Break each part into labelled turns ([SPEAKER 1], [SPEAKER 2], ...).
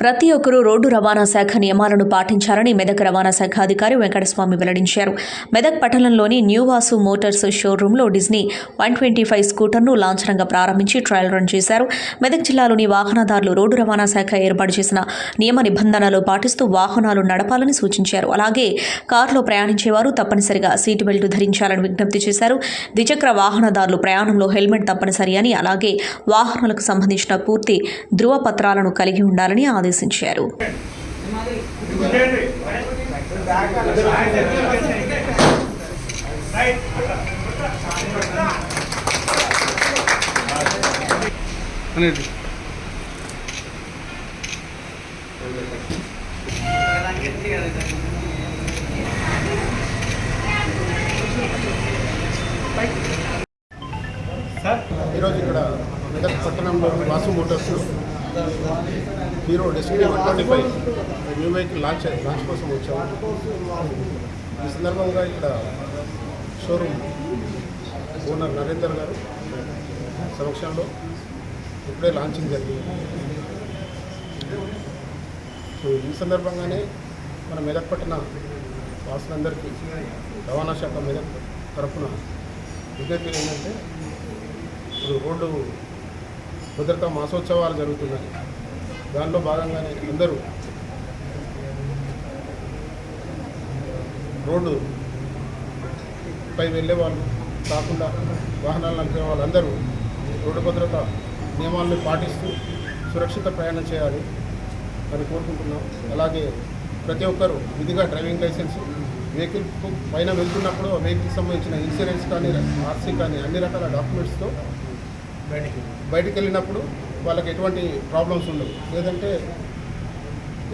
[SPEAKER 1] ప్రతి ఒక్కరూ రోడ్డు రవాణా శాఖ నియమాలను పాటించాలని మెదక్ రవాణా శాఖ అధికారి వెంకటస్వామి వెల్లడించారు. మెదక్ పట్టణంలోని న్యూ వాసు మోటార్స్ షోరూంలో డిజ్నీ 125 స్కూటర్ను లాంఛనంగా ప్రారంభించి ట్రయల్ రన్ చేశారు. మెదక్ జిల్లాలోని వాహనదారులు రోడ్డు రవాణా శాఖ ఏర్పాటు చేసిన నియమ నిబంధనలు పాటిస్తూ వాహనాలు నడపాలని సూచించారు. అలాగే కారులో ప్రయాణించేవారు తప్పనిసరిగా సీటు బెల్ట్ ధరించాలని విజ్ఞప్తి చేశారు. ద్విచక్ర వాహనదారులు ప్రయాణంలో హెల్మెట్ తప్పనిసరి అని, అలాగే వాహనాలకు సంబంధించిన పూర్తి ధృవపత్రాలను కలిగి ఉండాలని ఆదేశించారు.
[SPEAKER 2] ఈరోజు ఇక్కడ మెదక్ పట్టణంలో Vasu Motors hero Disney 125 new vehicle launch కోసం వచ్చాము. ఈ సందర్భంగా ఇక్కడ షోరూమ్ ఓనర్ నరేందర్ గారు సమక్షంలో ఇప్పుడే లాంచింగ్ జరిగింది. సో ఈ సందర్భంగానే మన మెదక్ పట్టణ వాసులందరికీ రవాణా శాఖ మెదక్ తరఫున విజ్ఞప్తి ఏంటంటే, ఇప్పుడు రోడ్డు భద్రతా మాసోత్సవాలు జరుగుతున్నాయి. దానిలో భాగంగానే అందరూ రోడ్డు పై వెళ్ళే వాళ్ళు కాకుండా వాహనాలు నడిపే వాళ్ళందరూ రోడ్డు భద్రత నియమాలను పాటిస్తూ సురక్షిత ప్రయాణం చేయాలి అని కోరుకుంటున్నాం. అలాగే ప్రతి ఒక్కరూ విధిగా డ్రైవింగ్ లైసెన్స్, వెహికల్ పైన వెళ్తున్నప్పుడు వెహికల్కి సంబంధించిన ఇన్సూరెన్స్ కానీ, ఆర్సీ కానీ అన్ని రకాల డాక్యుమెంట్స్తో బయటికి వెళ్ళినప్పుడు వాళ్ళకి ఎటువంటి ప్రాబ్లమ్స్ ఉండవు. లేదంటే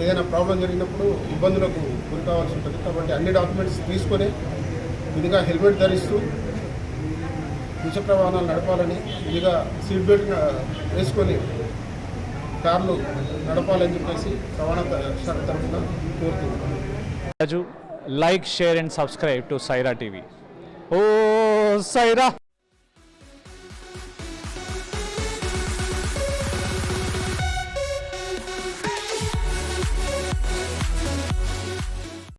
[SPEAKER 2] ఏదైనా ప్రాబ్లం జరిగినప్పుడు ఇబ్బందులకు గురి కావాల్సి ఉంటుంది. కాబట్టి అన్ని డాక్యుమెంట్స్ తీసుకొని విధిగా హెల్మెట్ ధరిస్తూ ద్విచక్ర వాహనాలు నడపాలని, విధిగా సీట్ బెల్ట్ వేసుకొని కార్లు నడపాలని చెప్పేసి రవాణా శాఖ తరఫున కోరుతున్నాను.
[SPEAKER 3] Like, share and subscribe to Saira TV. Oh, Saira!